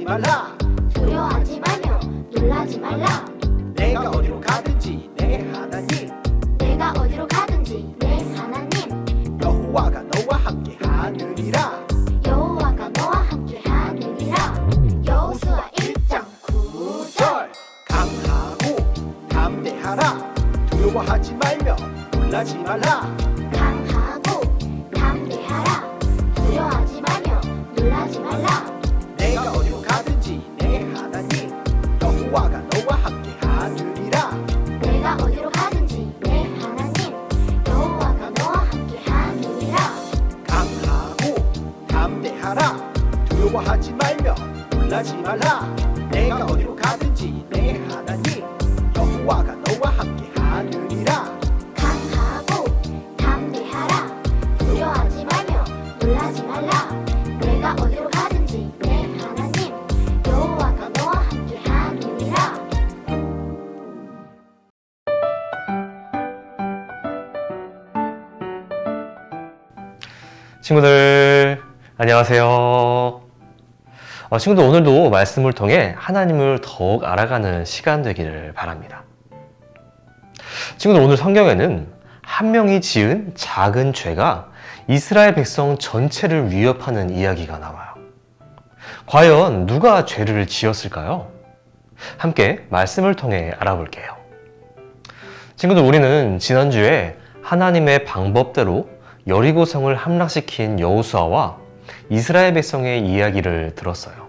말라. 두려워하지 말며 놀라지 말라. 내가 어디로 가든지 내 하나님 내가 어디로 가든지 내 하나님 여호와가 너와 함께 하느니라. 여호와가 너와 함께 하느니라. 여호수아 1장 9절. 강하고 담대하라. 두려워하지 말며 놀라지 말라. 강하고 담대하라. 두려워하지 말며 놀라지 말라. 내가 어디로 가든지 내 하나님 여호와가 너와 함께 하느니라. 내가 어디로 가든지 내 하나님 여호와가 너와 함께 하느니라. 강하고 담대하라. 두려워하지 말며 놀라지 말라. 내가 어디로 가든지 내 하나님 여호와가 너와 함께 하느니라. 강하고 담대하라. 두려워하지 말며 놀라지 말라. 내가 어디로 가든지 내 하나님 여호와가 너와 함께 하느니라. 친구들 안녕하세요. 친구들 오늘도 말씀을 통해 하나님을 더욱 알아가는 시간 되기를 바랍니다. 친구들 오늘 성경에는 한 명이 지은 작은 죄가 이스라엘 백성 전체를 위협하는 이야기가 나와요. 과연 누가 죄를 지었을까요? 함께 말씀을 통해 알아볼게요. 친구들 우리는 지난주에 하나님의 방법대로 여리고성을 함락시킨 여호수아와 이스라엘 백성의 이야기를 들었어요.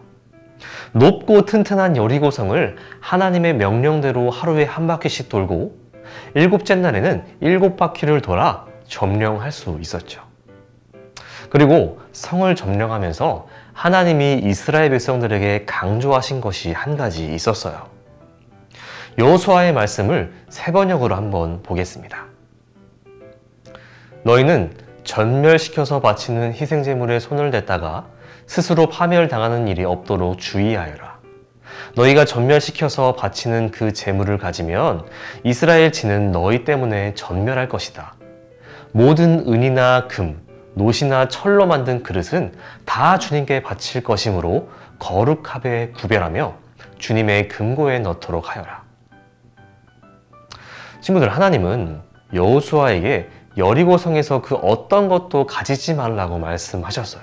높고 튼튼한 여리고성을 하나님의 명령대로 하루에 한 바퀴씩 돌고 일곱째 날에는 7바퀴를 돌아 점령할 수 있었죠. 그리고 성을 점령하면서 하나님이 이스라엘 백성들에게 강조하신 것이 한 가지 있었어요. 여호수아의 말씀을 세 번역으로 한번 보겠습니다. 너희는 전멸시켜서 바치는 희생제물에 손을 댔다가 스스로 파멸당하는 일이 없도록 주의하여라. 너희가 전멸시켜서 바치는 그 제물을 가지면 이스라엘 지는 너희 때문에 전멸할 것이다. 모든 은이나 금, 노시나 철로 만든 그릇은 다 주님께 바칠 것이므로 거룩하게 구별하며 주님의 금고에 넣도록 하여라. 친구들, 하나님은 여호수아에게 여리고성에서 그 어떤 것도 가지지 말라고 말씀하셨어요.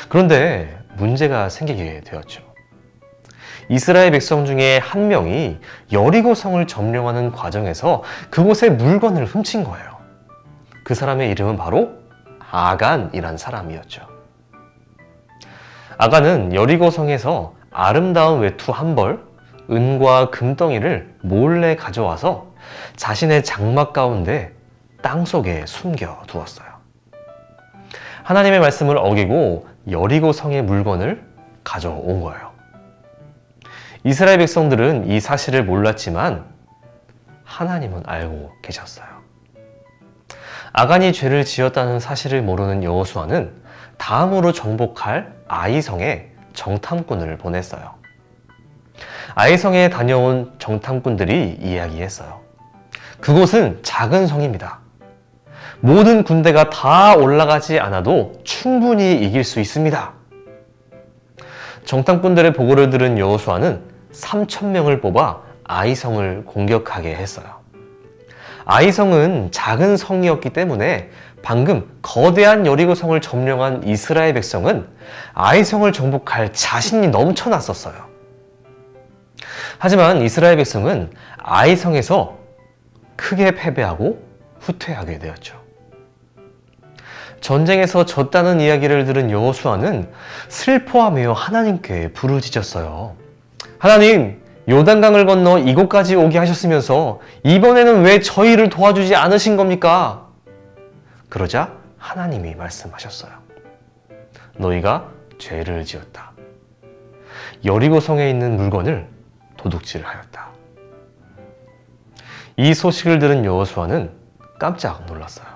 그런데 문제가 생기게 되었죠. 이스라엘 백성 중에 한 명이 여리고성을 점령하는 과정에서 그곳의 물건을 훔친 거예요. 그 사람의 이름은 바로 아간이란 사람이었죠. 아간은 여리고성에서 아름다운 외투 한 벌, 은과 금덩이를 몰래 가져와서 자신의 장막 가운데 땅속에 숨겨 두었어요. 하나님의 말씀을 어기고 여리고성의 물건을 가져온 거예요. 이스라엘 백성들은 이 사실을 몰랐지만 하나님은 알고 계셨어요. 아간이 죄를 지었다는 사실을 모르는 여호수아는 다음으로 정복할 아이성에 정탐꾼을 보냈어요. 아이성에 다녀온 정탐꾼들이 이야기했어요. 그곳은 작은 성입니다. 모든 군대가 다 올라가지 않아도 충분히 이길 수 있습니다. 정탐꾼들의 보고를 들은 여호수아는 3,000명을 뽑아 아이성을 공격하게 했어요. 아이성은 작은 성이었기 때문에 방금 거대한 여리고성을 점령한 이스라엘 백성은 아이성을 정복할 자신이 넘쳐났었어요. 하지만 이스라엘 백성은 아이성에서 크게 패배하고 후퇴하게 되었죠. 전쟁에서 졌다는 이야기를 들은 여호수아는 슬퍼하며 하나님께 부르짖었어요. 하나님, 요단강을 건너 이곳까지 오게 하셨으면서 이번에는 왜 저희를 도와주지 않으신 겁니까? 그러자 하나님이 말씀하셨어요. 너희가 죄를 지었다. 여리고성에 있는 물건을 도둑질하였다. 이 소식을 들은 여호수아는 깜짝 놀랐어요.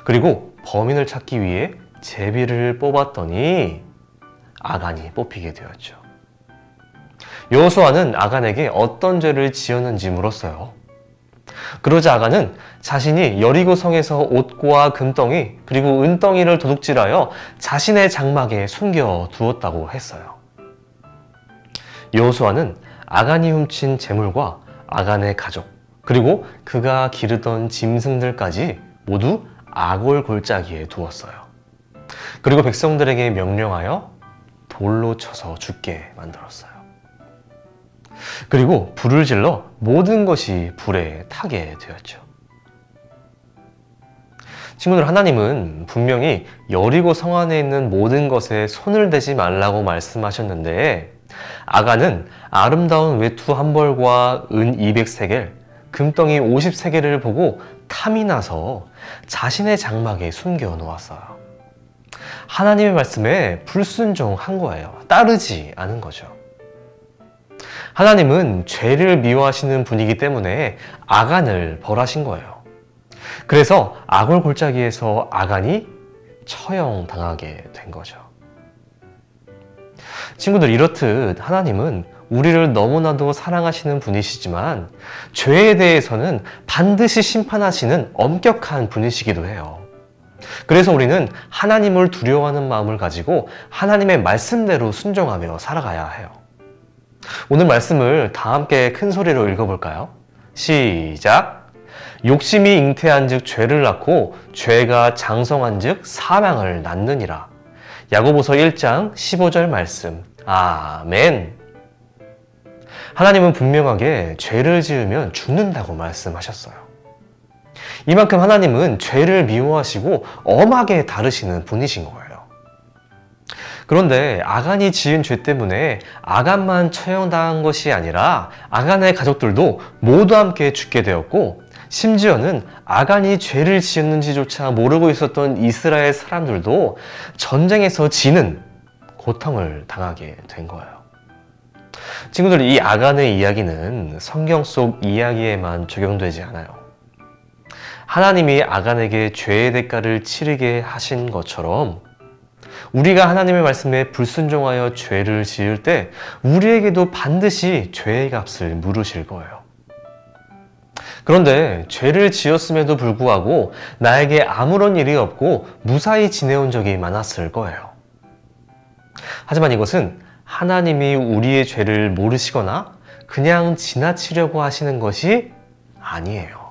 그리고 범인을 찾기 위해 제비를 뽑았더니 아간이 뽑히게 되었죠. 여호수아는 아간에게 어떤 죄를 지었는지 물었어요. 그러자 아간은 자신이 여리고성에서 옷과 금덩이 그리고 은덩이를 도둑질하여 자신의 장막에 숨겨 두었다고 했어요. 여호수아는 아간이 훔친 재물과 아간의 가족, 그리고 그가 기르던 짐승들까지 모두 아골 골짜기에 두었어요. 그리고 백성들에게 명령하여 돌로 쳐서 죽게 만들었어요. 그리고 불을 질러 모든 것이 불에 타게 되었죠. 친구들, 하나님은 분명히 여리고 성 안에 있는 모든 것에 손을 대지 말라고 말씀하셨는데, 아간은 아름다운 외투 한 벌과 은 200세겔, 금덩이 50세겔을 보고 탐이 나서 자신의 장막에 숨겨 놓았어요. 하나님의 말씀에 불순종한 거예요. 따르지 않은 거죠. 하나님은 죄를 미워하시는 분이기 때문에 아간을 벌하신 거예요. 그래서 아골 골짜기에서 아간이 처형당하게 된 거죠. 친구들, 이렇듯 하나님은 우리를 너무나도 사랑하시는 분이시지만 죄에 대해서는 반드시 심판하시는 엄격한 분이시기도 해요. 그래서 우리는 하나님을 두려워하는 마음을 가지고 하나님의 말씀대로 순종하며 살아가야 해요. 오늘 말씀을 다 함께 큰 소리로 읽어볼까요? 시작! 욕심이 잉태한 즉 죄를 낳고 죄가 장성한 즉 사망을 낳느니라. 야고보서 1장 15절 말씀. 아멘. 하나님은 분명하게 죄를 지으면 죽는다고 말씀하셨어요. 이만큼 하나님은 죄를 미워하시고 엄하게 다루시는 분이신 거예요. 그런데 아간이 지은 죄 때문에 아간만 처형당한 것이 아니라 아간의 가족들도 모두 함께 죽게 되었고, 심지어는 아간이 죄를 지었는지조차 모르고 있었던 이스라엘 사람들도 전쟁에서 지는 고통을 당하게 된 거예요. 친구들, 이 아간의 이야기는 성경 속 이야기에만 적용되지 않아요. 하나님이 아간에게 죄의 대가를 치르게 하신 것처럼 우리가 하나님의 말씀에 불순종하여 죄를 지을 때 우리에게도 반드시 죄의 값을 물으실 거예요. 그런데 죄를 지었음에도 불구하고 나에게 아무런 일이 없고 무사히 지내온 적이 많았을 거예요. 하지만 이것은 하나님이 우리의 죄를 모르시거나 그냥 지나치려고 하시는 것이 아니에요.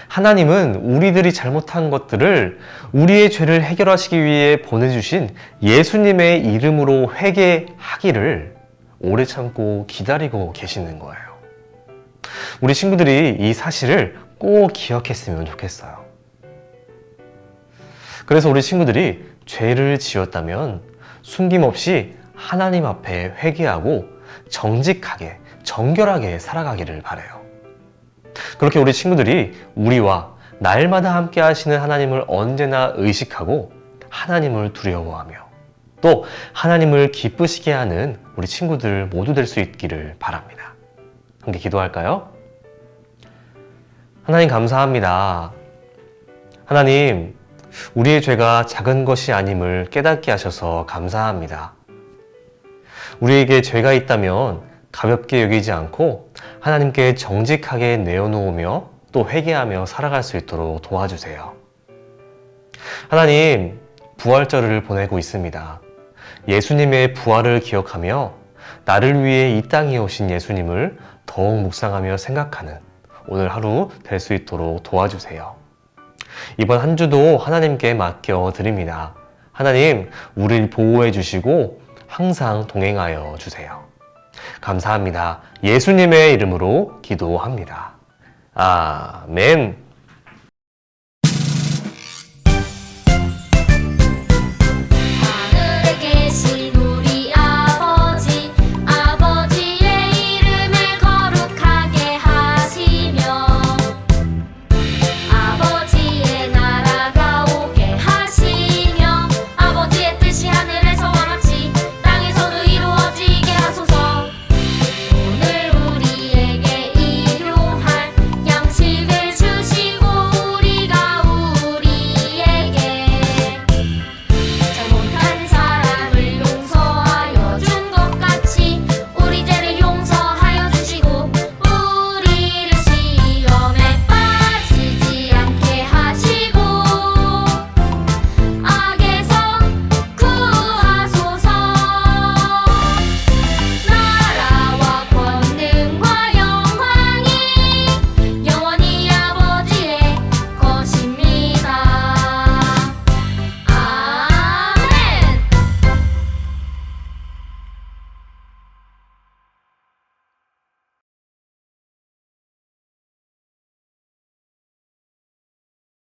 하나님은 우리들이 잘못한 것들을 우리의 죄를 해결하시기 위해 보내주신 예수님의 이름으로 회개하기를 오래 참고 기다리고 계시는 거예요. 우리 친구들이 이 사실을 꼭 기억했으면 좋겠어요. 그래서 우리 친구들이 죄를 지었다면 숨김없이 하나님 앞에 회개하고 정직하게, 정결하게 살아가기를 바라요. 그렇게 우리 친구들이 우리와 날마다 함께 하시는 하나님을 언제나 의식하고 하나님을 두려워하며 또 하나님을 기쁘시게 하는 우리 친구들 모두 될 수 있기를 바랍니다. 함께 기도할까요? 하나님, 감사합니다. 하나님, 우리의 죄가 작은 것이 아님을 깨닫게 하셔서 감사합니다. 우리에게 죄가 있다면 가볍게 여기지 않고 하나님께 정직하게 내어놓으며 또 회개하며 살아갈 수 있도록 도와주세요. 하나님, 부활절을 보내고 있습니다. 예수님의 부활을 기억하며 나를 위해 이 땅에 오신 예수님을 더욱 묵상하며 생각하는 오늘 하루 될 수 있도록 도와주세요. 이번 한 주도 하나님께 맡겨드립니다. 하나님, 우리를 보호해 주시고 항상 동행하여 주세요. 감사합니다. 예수님의 이름으로 기도합니다. 아멘.